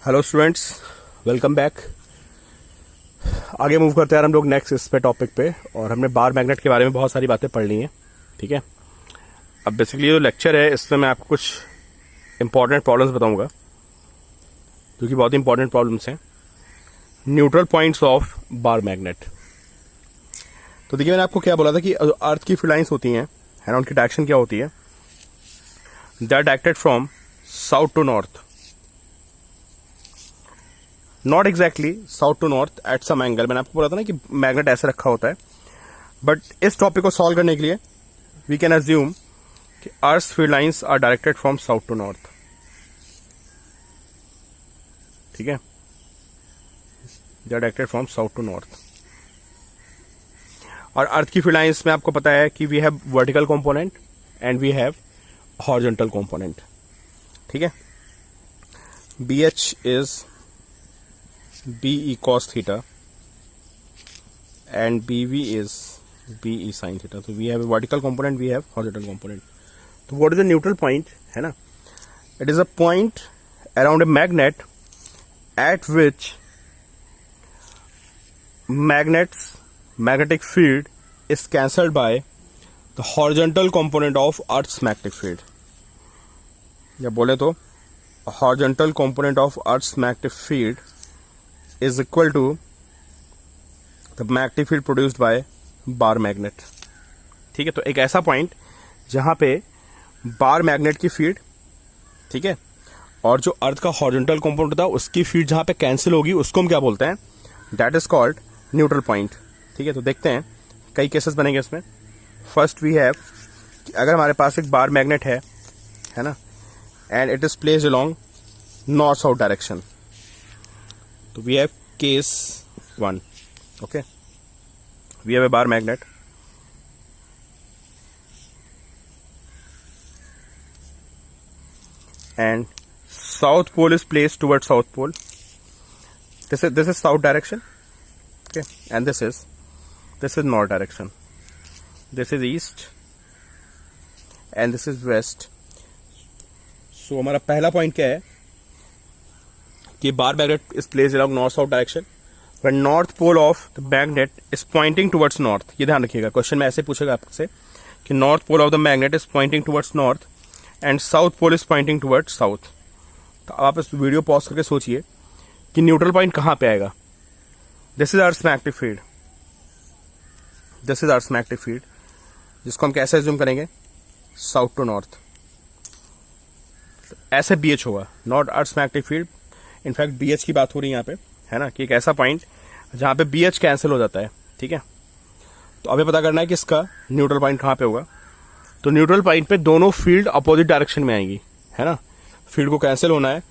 Hello students, welcome back. आगे move करते हैं हम लोग नेक्स्ट इस पे टॉपिक पे। और हमने बार मैग्नेट के बारे में बहुत सारी बातें पढ़ ली हैं, ठीक है। अब बेसिकली जो लेक्चर है इसमें मैं आपको कुछ इंपॉर्टेंट प्रॉब्लम्स बताऊंगा जो कि बहुत इंपॉर्टेंट प्रॉब्लम्स हैं। Neutral points of bar magnet. तो देखिए, मैंने आपको क्या बोला था कि अर्थ की फील्ड लाइंस होती हैं, है ना, उनकी डायरेक्शन क्या होती है। They are directed from south to north, not exactly south to north, at some angle. मैंने आपको बोला था ना कि मैग्नेट ऐसे रखा होता है। बट इस टॉपिक को सॉल्व करने के लिए वी कैन अज्यूम कि earth field lines are directed from south to north, ठीक है। They are directed from south to north. और अर्थ की फील्ड लाइंस में आपको पता है कि we have vertical component and we have horizontal component, ठीक है। B H is BE cos theta and BV is BE sin theta. So we have a vertical component, we have horizontal component. So what is the neutral point? है ना? It is a point around a magnet at which magnetic field is cancelled by the horizontal component of Earth's magnetic field. या बोले तो horizontal component of Earth's magnetic field is equal to the magnetic field produced by bar magnet, ठीक है। तो एक ऐसा point जहां पे बार मैग्नेट की फील्ड, ठीक है, और जो अर्थ का हॉरिजॉन्टल कंपोनेंट होता है उसकी फील्ड जहां पे कैंसिल होगी उसको हम क्या बोलते हैं, that is called neutral point, ठीक है। तो देखते हैं कई केसेस बनेंगे इसमें। फर्स्ट वी हैव, अगर हमारे पास एक बार मैग्नेट है ना, and it is placed along north south direction. So we have case 1, okay. We have a bar magnet and south pole is placed towards south pole. This is south direction, okay, and this is north direction. This is east and this is west. So हमारा पहला point क्या है कि bar magnet is placed along north south direction when north pole of the magnet is pointing towards north. ये ध्यान रखिएगा, question में ऐसे पूछेगा आपसे कि north pole of the magnet is pointing towards north and south pole is pointing towards south. तो आप इस वीडियो पॉज करके सोचिए कि न्यूट्रल पॉइंट कहां पे आएगा। This is earth magnetic field, this is earth magnetic field, जिसको हम कैसे एज्यूम करेंगे, साउथ टू नॉर्थ। ऐसे BH होगा, not earth magnetic field. In fact BH की बात हो रही है यहाँ पे, है ना, कि एक ऐसा पॉइंट जहां पे BH कैंसिल हो जाता है, ठीक है। तो अभी पता करना है कि इसका न्यूट्रल पॉइंट कहां पे होगा। तो न्यूट्रल पॉइंट पे दोनों फील्ड अपोजिट डायरेक्शन में आएंगी, है ना। फील्ड को कैंसिल होना है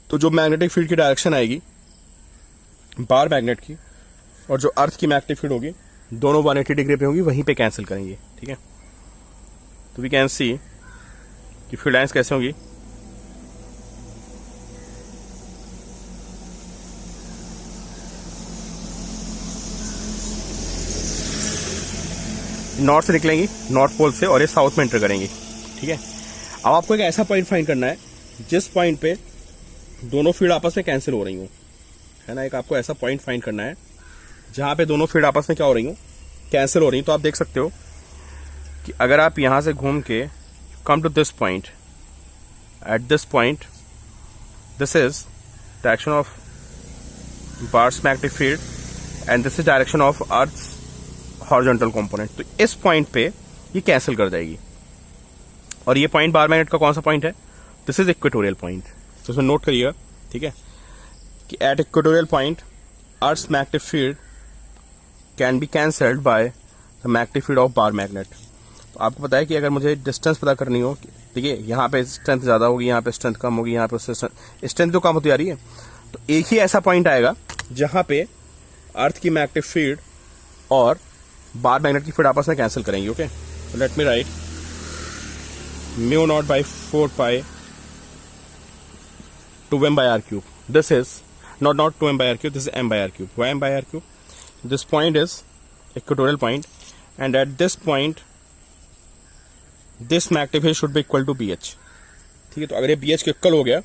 तो जो मैग्नेटिक फील्ड की डायरेक्शन आएगी बार मैग्नेट की और जो अर्थ की मैग्नेटिक फील्ड होगी दोनों 180 डिग्री पे होंगी, वहीं पे कैंसिल करेंगे, ठीक है। तो वी कैन सी कि फील्ड लाइंस कैसे होंगी। नॉर्थ से निकलेंगी, नॉर्थ पोल से, और ये साउथ में एंटर करेंगी, ठीक है। अब आपको एक ऐसा पॉइंट फाइंड करना है जिस पॉइंट पे दोनों फील्ड आपस में कैंसिल हो रही हो, है ना। एक आपको ऐसा पॉइंट फाइंड करना है जहां पे दोनों फील्ड आपस में क्या हो रही हो, कैंसिल हो रही। तो आप देख सकते हो कि अगर आप यहां से घूम के come to this point, at this point, this is direction of bars magnetic field and this is direction of earth horizontal component. तो इस पॉइंट पे ये कैंसिल कर जाएगी। और ये पॉइंट बार मैग्नेट का कौन सा पॉइंट है, दिस इज इक्वेटोरियल पॉइंट। तो इसमें नोट करिएगा, ठीक है, कि at equatorial point earth magnetic field can be cancelled by the magnetic field of bar magnet. तो आपको पता है कि अगर मुझे डिस्टेंस पता करनी हो, देखिए यहाँ पे स्ट्रेंथ ज्यादा होगी, यहाँ पे स्ट्रेंथ कम होगी, यहाँ पे स्ट्रेंथ तो कम होती जा रही है। तो एक ही ऐसा पॉइंट आएगा जहां पे अर्थ की मैग्नेटिक फील्ड और बार मैग्नेट की फील्ड आपस में कैंसिल करेंगे, okay. So let me right mu naught by 4 pi 2m by r cube. This is not 2m by r cube, this is m by r cube. Why m by r cube? This point is equatorial point and at this point this magnetic field should be equal to BH. ठीक है, तो अगर ये BH के equal हो गया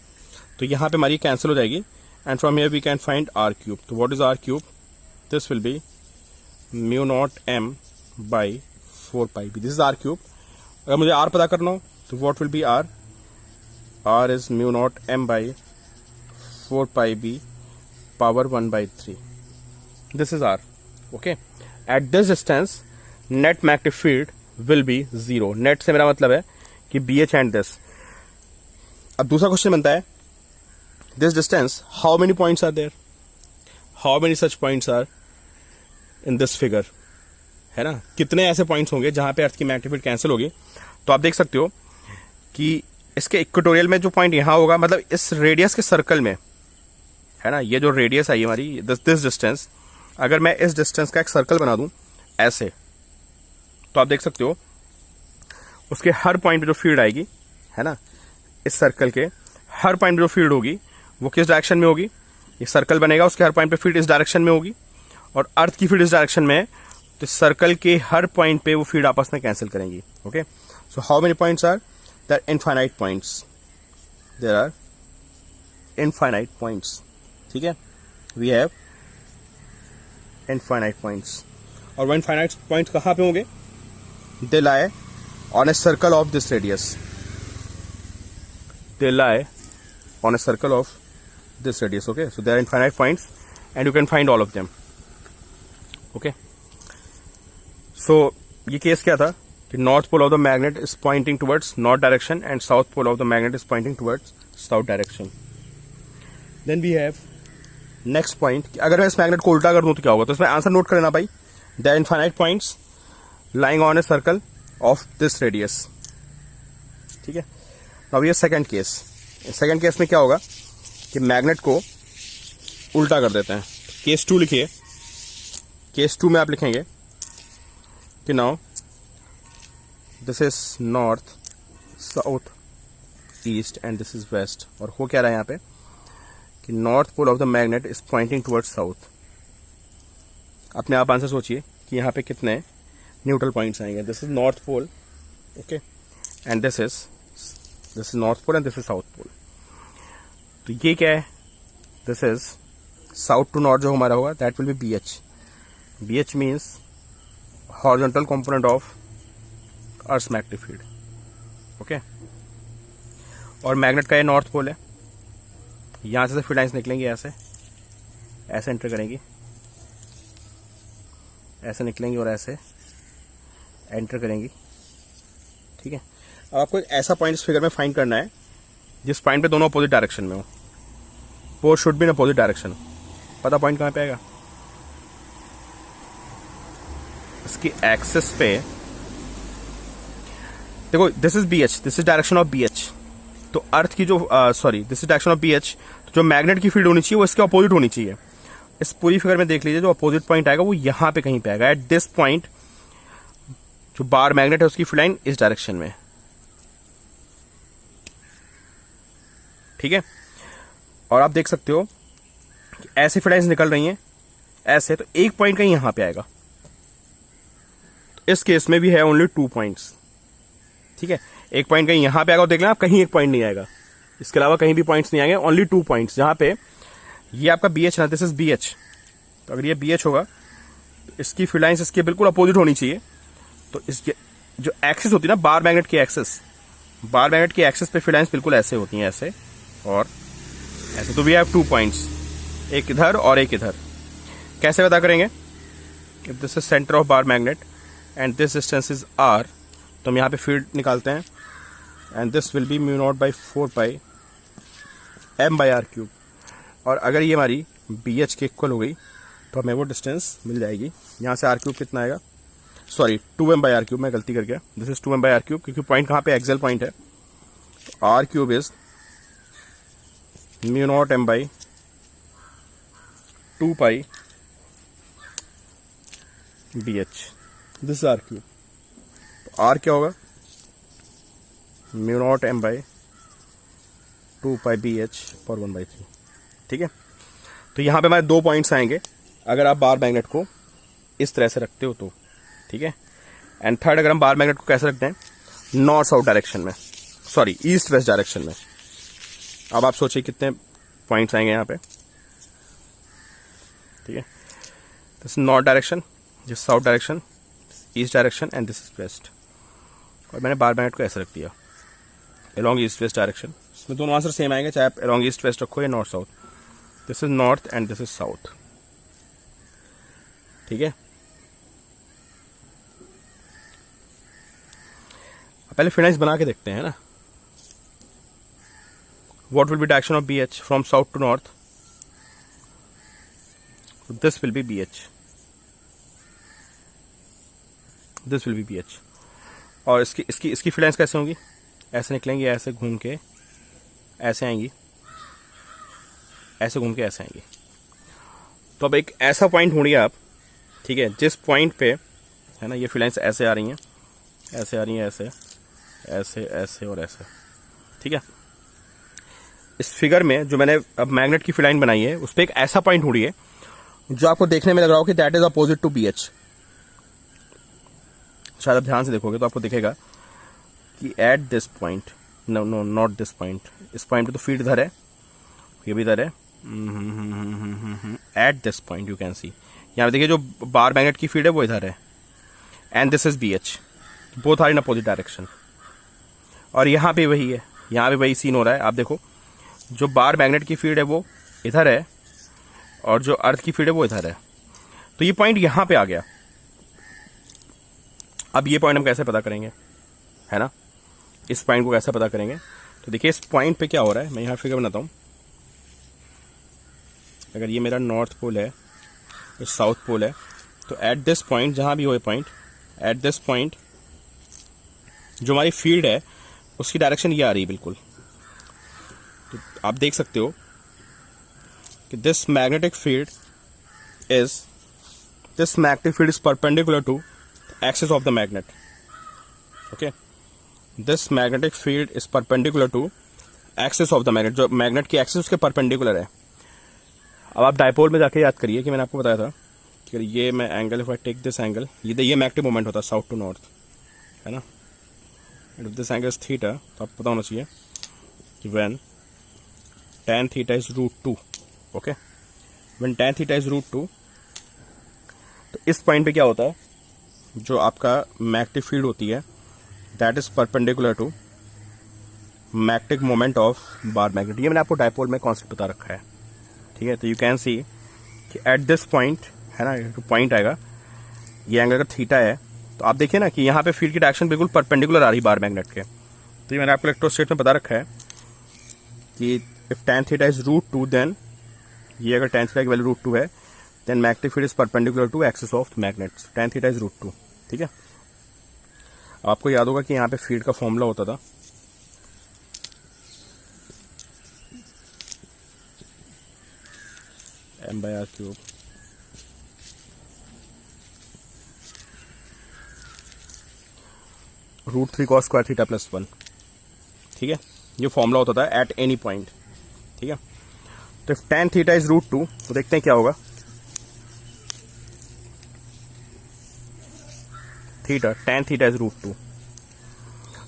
तो यहाँ पे हमारी कैंसिल हो जाएगी and from here we can find r cube. तो what is are cube? This will be mu naught M by 4 pi b. This is are cube. अगर मुझे आर पता करना हो तो what will be r? R is mu naught M by 4 pi b power 1/3। This is r. Okay, at this distance net magnetic field will be 0। Net से मेरा मतलब है कि बी एच एंड दिस। अब दूसरा क्वेश्चन बनता है, this distance how many points are there? How many such points are in this figure? है ना, कितने ऐसे पॉइंट्स होंगे जहां पे अर्थ की मैग्नेटिक फील्ड कैंसिल होगी? तो आप देख सकते हो कि इसके इक्वेटोरियल में जो पॉइंट यहां होगा, मतलब इस रेडियस के सर्कल में, है ना, ये जो रेडियस आई हमारी दिस डिस्टेंस, अगर मैं इस डिस्टेंस का एक सर्कल बना दूं ऐसे, तो आप देख सकते हो उसके हर पॉइंट पे जो फील्ड आएगी, है ना, इस सर्कल के हर पॉइंट पे जो फील्ड होगी वो किस डायरेक्शन में होगी? ये सर्कल बनेगा, उसके हर पॉइंट पे फील्ड इस डायरेक्शन में होगी और अर्थ की फील्ड इस डायरेक्शन में है, तो सर्कल के हर पॉइंट पे वो फील्ड आपस में कैंसिल करेंगी। Okay, so how many points are there? Infinite points. There are infinite points. ठीक है, वी हैव इनफाइनाइट पॉइंट्स। और वो इनफाइनाइट पॉइंट्स कहां पे होंगे? They lie on a circle of this radius. They lie on a circle of this radius. Okay, so there are infinite points and you can find all of them. Okay, so ये case क्या था कि north pole of the magnet is pointing towards north direction and south pole of the magnet is pointing towards south direction. Then we have next point, अगर मैं इस magnet को उल्टा कर दूं तो क्या होगा? तो इसमें आंसर नोट कर लेना भाई। There are infinite points lying on a circle of this radius. ठीक है, अब ये सेकंड केस। सेकंड केस में क्या होगा कि मैग्नेट को उल्टा कर देते हैं। केस 2 लिखिए। केस 2 में आप लिखेंगे कि now this is north, south, east and this is west. और हो क्या रहा है यहाँ पे कि north pole of the magnet is pointing towards south. अपने आप आंसर सोचिए कि यहाँ पे कितने न्यूट्रल पॉइंट्स आएंगे। This is north pole, okay, and this is north pole and this is south pole. तो ये क्या है? This is south to north जो हमारा होगा that will be B H. B H means horizontal component of earth magnetic field. Okay, और magnet का ये नॉर्थ पोल है। यहां से फील्ड लाइन्स निकलेंगी, ऐसे ऐसे एंटर करेंगी, ऐसे निकलेंगी और ऐसे एंटर करेंगी। ठीक है, अब आपको एक ऐसा पॉइंट इस फिगर में फाइंड करना है जिस पॉइंट पे दोनों अपोजिट डायरेक्शन में हो। वो should be in opposite direction. पता पॉइंट कहां पे आएगा? इसकी एक्सिस पे देखो, this is B H, this is direction of B H. तो अर्थ की जो this is direction of B H, तो जो मैग्नेट की फील्ड होनी चाहिए वो इसके अपोजिट होनी चाहिए। इस पूरी फिगर में देख लीजिए, जो अपोजिट पॉइंट आएगा वो यहां पे कहीं पे आएगा। एट दिस पॉइंट जो बार मैग्नेट है उसकी फील्ड लाइन इस डायरेक्शन में। ठीक है, और आप देख सकते हो कि ऐसे फील्ड लाइन्स निकल रही हैं ऐसे, तो एक पॉइंट कहीं यहां पे आएगा। तो इस केस में भी है ओनली 2 पॉइंट्स। ठीक है, एक पॉइंट कहीं यहां पे आएगा और देख लेना आप, कहीं एक पॉइंट नहीं आएगा, इसके अलावा कहीं भी पॉइंट्स नहीं आएंगे, ओनली 2 पॉइंट्स। जहां पे ये आपका बी एच ना, दिस इज बी एच। तो अगर ये बी एच होगा तो इसकी फील्ड लाइन्स इसके बिल्कुल अपोजिट होनी चाहिए। तो इसके जो एक्सिस होती है ना बार मैग्नेट की एक्सिस, बार मैग्नेट की एक्सिस पे फील्ड लाइन्स बिल्कुल ऐसे होती हैं, ऐसे और ऐसे। तो वी हैव 2 पॉइंट्स, एक इधर और एक इधर। कैसे पता करेंगे? If this is centre of bar magnet and this distance is R, तो हम यहाँ पे फील्ड निकालते हैं and this will be mu naught by 4 pi M by R cube. और अगर ये हमारी बी एच के इक्वल हो गई तो हमें वो डिस्टेंस मिल जाएगी। यहाँ से आर क्यूब कितना आएगा? Sorry, 2m by R cube, मैं गलती कर गया। This is 2m by R cube, क्योंकि पॉइंट कहाँ पे? एक्सेल पॉइंट है। R cube is mu naught M by 2 pi B H. This is are cube. तो आर क्या होगा? Mu naught M by 2 pi B H पर 1/3। ठीक है, तो यहां पे हमारे 2 पॉइंट्स आएंगे अगर आप बार मैग्नेट को इस तरह से रखते हो तो। ठीक है, एंड थर्ड, अगर हम बार मैग्नेट को कैसे रखते हैं? नॉर्थ साउथ डायरेक्शन में, सॉरी ईस्ट वेस्ट डायरेक्शन में। अब आप सोचिए कितने पॉइंट्स आएंगे यहाँ पे, ठीक है। This north direction, this south direction, east direction and this is west. और मैंने बार मैग्नेट को ऐसे रख दिया अलॉन्ग ईस्ट वेस्ट डायरेक्शन। इसमें दोनों आंसर सेम आएंगे, चाहे आप अलॉन्ग ईस्ट वेस्ट रखो या north south. This is north and this is south, ठीक है। पहले फिनाइस बना के देखते हैं ना। What will be direction of BH from south to north? This will be BH, this will be BH। और इसकी इसकी इसकी फिनाइस कैसे होंगी? ऐसे निकलेंगी, ऐसे घूम के ऐसे आएंगी, ऐसे घूम के ऐसे आएंगी। तो अब एक ऐसा पॉइंट ढूंढिए आप, ठीक है, जिस पॉइंट पे है ना ये फिलाइंस ऐसे आ रही हैं, ऐसे आ रही हैं, ऐसे ऐसे ऐसे और ऐसे, ठीक है। इस फिगर में जो मैंने अब मैग्नेट की फिलाइन बनाई है उस पर एक ऐसा पॉइंट ढूंढिए जो आपको देखने में लग रहा हो कि that is opposite to BH। शायद आप ध्यान से देखोगे तो आपको दिखेगा कि at this point, no no not this point, इस पॉइंट पे तो फील्ड इधर है, ये भी इधर है। At this point you can see, यहाँ पे देखिए जो बार मैग्नेट की फील्ड है वो इधर है, and this is BH, both are in opposite direction. और यहाँ पे वही है, यहाँ पे वही सीन हो रहा है। आप देखो जो बार मैग्नेट की फील्ड है वो इधर है और जो अर्थ की फील्ड है वो इधर है। तो ये पॉइंट यहाँ पे आ गया। अब ये पॉइंट हम कैसे पता करेंगे, है ना, इस पॉइंट को कैसे पता करेंगे? तो देखिए इस पॉइंट पे क्या हो रहा है, मैं यहाँ फिगर बनाता हूँ। अगर ये मेरा नॉर्थ पोल है, ये साउथ पोल है, तो एट दिस पॉइंट, जहाँ भी हो ये पॉइंट, एट दिस पॉइंट जो हमारी फील्ड है उसकी डायरेक्शन ये आ रही है बिल्कुल। तो आप देख सकते हो कि this magnetic field is perpendicular to axis of the magnet. Okay, this magnetic field is perpendicular to axis of the magnet, जो मैग्नेट की एक्सिस उसके परपेंडिकुलर है। अब आप डायपोल में जाके याद करिए कि मैंने आपको बताया था कि ये मैं angle, if I take this angle, ये मैग्नेटिक मोमेंट होता है साउथ टू नॉर्थ, है ना। And if this angle is theta, तो आपको पता होना चाहिए कि when tan theta is √2, okay, when tan theta is √2, तो इस पॉइंट पे क्या होता है, जो आपका मैग्नेटिक फील्ड होती है that is perpendicular to magnetic moment of bar magnet. ये मैंने आपको डायपोल में कॉन्सेप्ट बता रखा है, ठीक है। तो यू कैन सी कि एट दिस पॉइंट, है ना, जो पॉइंट आएगा, ये एंगल अगर थीटा है, तो आप देखिए ना कि यहाँ पे फील्ड की डायरेक्शन बिल्कुल परपेंडिकुलर आ रही बार मैग्नेट के। तो ये मैंने आपको इलेक्ट्रोस्टैट में बता रखा है कि if tan theta is √2, then ये अगर tan थीटा की वैल्यू √2 है, then magnetic field is perpendicular to axis of magnet, tan theta is √2, ठीक है। आपको याद होगा कि यहाँ पे फील्ड का फॉर्मूला होता था m/r³, √3 cos square theta plus 1, ठीक है। ये फॉर्मूला होता था एट एनी पॉइंट, ठीक है। तो इफ tan थीटा इज √2, तो देखते हैं क्या होगा। थीटा, tan थीटा इज √2,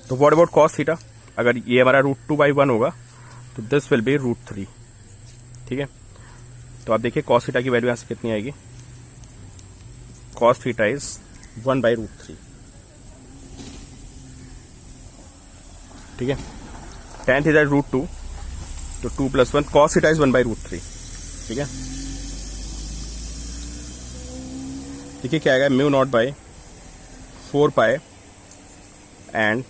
तो व्हाट अबाउट cos थीटा? अगर ये हमारा √2/1 होगा तो दिस विल बी √3, ठीक है। तो आप देखिए cos थीटा की वैल्यू यहां से कितनी आएगी, cos थीटा इज 1/√3, ठीक है। tan थीटा इज √2, तो 2 + 1, cos थीटा इज 1/√3, ठीक है। देखिए क्या आएगा, μ0/4π and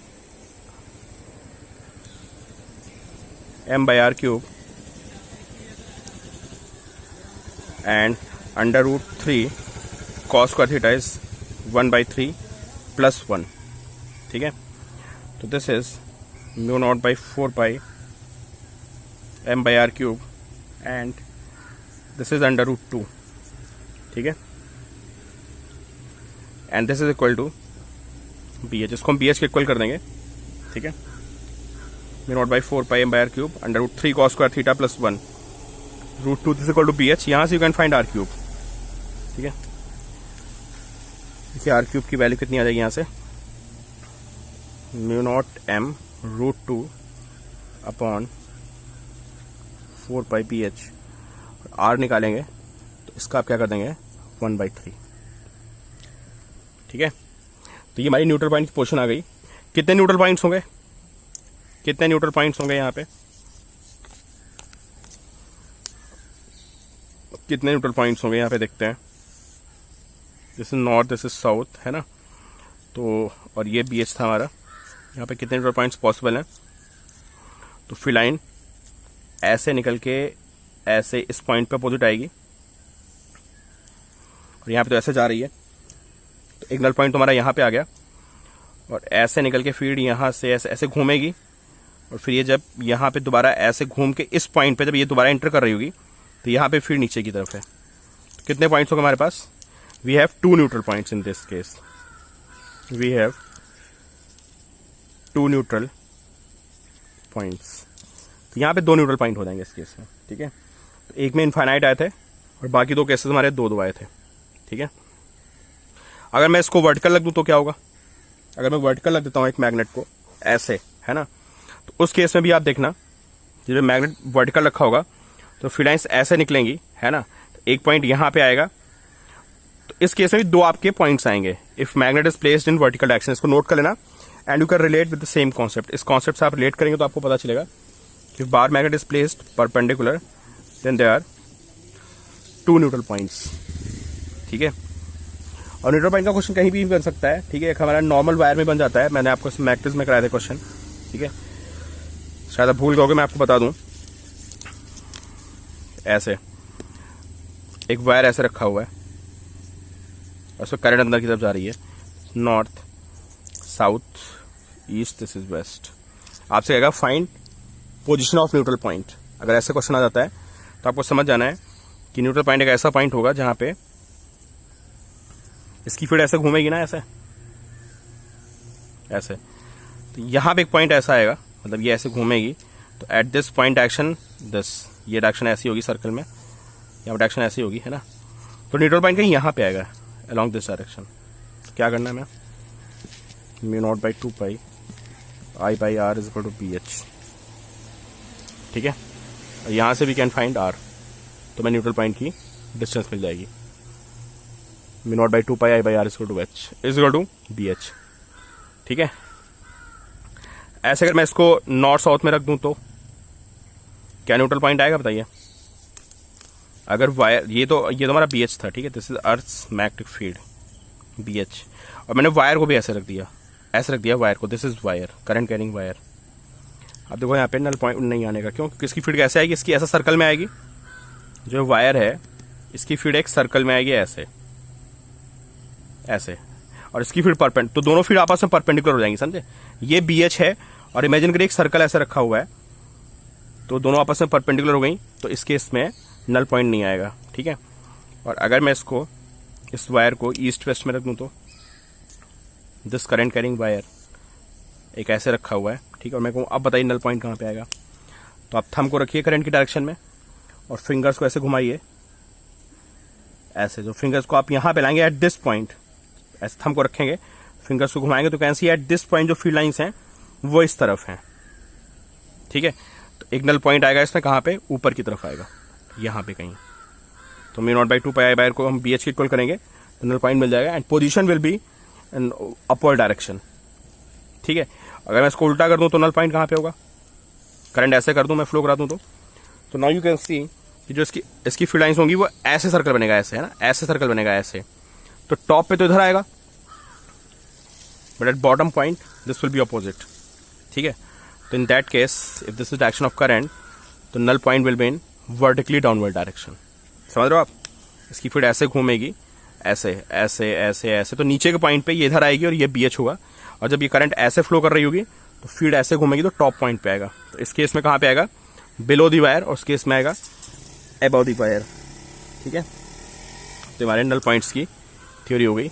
m/r³ and √3 cos square theta is 1/3 + 1, ठीक है। तो this is μ0/4π m/r³ and this is √2, ठीक है। And this is equal to BH, इसको हम BH के इक्वल कर देंगे, ठीक है। μ0/4π m/r³ √3 cos square theta plus 1 √2, this equal to BH। यहाँ से यू कैन फाइंड r³, ठीक है। देखिए r³ की वैल्यू कितनी आ जाएगी यहाँ से, μ0m √2 upon 4 pi P H, R निकालेंगे तो इसका आप क्या कर देंगे 1/3। ठीक है, तो ये हमारी न्यूट्रल पॉइंट की पोजीशन आ गई। कितने न्यूट्रल पॉइंट्स होंगे, कितने न्यूट्रल पॉइंट्स होंगे यहाँ पे, कितने न्यूट्रल पॉइंट्स होंगे यहाँ पे देखते हैं। This is north, this is south, है ना। तो और ये बी एच था हमारा, यहाँ पे कितने न्यूट्रल पॉइंट्स पॉसिबल हैं। तो फिर लाइन ऐसे निकल के ऐसे इस पॉइंट पे अपोजिट आएगी और यहाँ पे तो ऐसे जा रही है, तो एक नल पॉइंट हमारा यहाँ पे आ गया और ऐसे निकल के फिर यहाँ से ऐसे ऐसे घूमेगी और फिर ये जब यहाँ पे दोबारा ऐसे घूम के इस पॉइंट पे जब ये दोबारा एंटर कर रही होगी तो यहाँ पे फिर नीचे की तरफ है। तो कितने पॉइंट्स होंगे हमारे पास, we have 2 neutral points in this case, we have 2 neutral points. तो यहाँ पे 2 न्यूट्रल पॉइंट हो जाएंगे इस केस में। ठीक है, तो एक में इनफाइनाइट आए थे और बाकी 2 केसेस हमारे 2 आए थे। ठीक है, अगर मैं इसको वर्टिकल रख दूं तो क्या होगा, अगर मैं वर्टिकल रख देता हूँ एक मैग्नेट को ऐसे, है ना, तो उस केस में भी आप देखना जब मैग्नेट वर्टिकल रखा होगा तो फील्ड लाइंस ऐसे निकलेंगी, है ना। तो एक पॉइंट यहाँ पे आएगा, तो इस केस में भी 2 आपके पॉइंट्स आएंगे if magnet is placed in vertical direction. इसको नोट कर लेना and you can relate with the same concept. इस कॉन्सेप्ट से आप रिलेट करेंगे तो आपको पता चलेगा कि bar magnet is placed perpendicular then there are 2 neutral points. ठीक है, और न्यूट्रल पॉइंट का क्वेश्चन कहीं भी बन सकता है। ठीक है, एक हमारा नॉर्मल वायर में बन जाता है, मैंने आपको मैट्रिक्स में कराया था क्वेश्चन। ठीक है, शायद आप भूल गए, मैं आपको बता दूं। ऐसे एक वायर ऐसे रखा हुआ है और उसमें करंट अंदर की तरफ जा रही है, north south east this is west. आपसे कहेगा find position of neutral point. अगर ऐसा क्वेश्चन आ जाता है तो आपको समझ जाना है कि न्यूट्रल पॉइंट एक ऐसा पॉइंट होगा जहां पे इसकी फील्ड ऐसे घूमेगी ना, ऐसे ऐसे, तो यहां पे एक पॉइंट ऐसा आएगा, मतलब ये ऐसे घूमेगी, तो eight this point action this, ये डायरेक्शन ऐसी होगी सर्कल में, यहाँ डायरेक्शन ऐसी होगी, है ना। तो न्यूट्रल पॉइंट कहीं यहाँ पे आएगा अलॉन्ग दिस डायरेक्शन। क्या करना है, मैं μ0/2 pi I by R is equal to BH। ठीक है, और यहाँ से वी कैन फाइंड R, तो मैं न्यूट्रल पॉइंट की डिस्टेंस मिल जाएगी, μ0/2 pi I by R is equal to H is equal to BH। ठीक है, ऐसे अगर मैं इसको नॉर्थ साउथ में रख दूं तो क्या न्यूट्रल पॉइंट आएगा, बताइए। अगर वायर ये तो हमारा BH था। ठीक है, this is earth's magnetic field BH, और मैंने वायर को भी ऐसे रख दिया, ऐसे रख दिया वायर को, this is wire, current carrying wire. अब देखो यहाँ पे नल पॉइंट नहीं आने का, क्यों, क्योंकि इसकी फील्ड कैसे आएगी, इसकी ऐसा सर्कल में आएगी, जो वायर है इसकी फील्ड एक सर्कल में आएगी ऐसे ऐसे, और इसकी फील्ड परपेंडिकुलर, तो दोनों फील्ड आपस में परपेंडिकुलर हो जाएंगी, समझे। ये BH है और इमेजिन करिए एक सर्कल ऐसे रखा हुआ है, तो दोनों आपस में परपेंडिकुलर हो गई, तो इस केस में नल पॉइंट नहीं आएगा। ठीक है, और अगर मैं इसको इस वायर को ईस्ट वेस्ट में रख दूं तो दिस करंट कैरिंग वायर एक ऐसे रखा हुआ है। ठीक है, और मैं कहूँ अब बताइए नल पॉइंट कहाँ पे आएगा। तो आप थंब को रखिए करंट की डायरेक्शन में और फिंगर्स को ऐसे घुमाइए, ऐसे जो फिंगर्स को आप यहाँ पे लाएंगे एट दिस पॉइंट, ऐसे थंब को रखेंगे, फिंगर्स को घुमाएंगे तो can see eight this point जो फील्ड लाइंस हैं वो इस तरफ हैं। ठीक है, तो एक नल पॉइंट आएगा इसमें, कहाँ पे, ऊपर की तरफ आएगा, यहाँ पे कहीं। तो μ0/2 पाई I बाई R को हम BH की इक्वल करेंगे तो नल पॉइंट मिल जाएगा and position will be in upward direction. ठीक है, अगर मैं इसको उल्टा कर दूं तो नल पॉइंट कहाँ पे होगा, करंट ऐसे कर दूं मैं, फ्लो करा दूं तो नाउ यू कैन सी कि जो इसकी फील्ड लाइंस होंगी वो ऐसे सर्कल बनेगा, ऐसे, है ना, ऐसे सर्कल बनेगा ऐसे। तो टॉप पे तो इधर आएगा, but at bottom point this will be opposite. ठीक है, तो in that case if this is direction of current तो null point will be in vertically downward direction. समझ रहे हो आप, इसकी फील्ड ऐसे घूमेगी, ऐसे ऐसे ऐसे ऐसे, तो नीचे के पॉइंट पे ये इधर आएगी और ये BH होगा, और जब ये करंट ऐसे फ्लो कर रही होगी तो फील्ड ऐसे घूमेगी तो टॉप पॉइंट पे आएगा। तो इस केस में कहाँ पे आएगा, बिलो दी वायर, और उस केस में आएगा अबव दी वायर। ठीक है, तो हमारे नल पॉइंट्स की थ्योरी हो गई।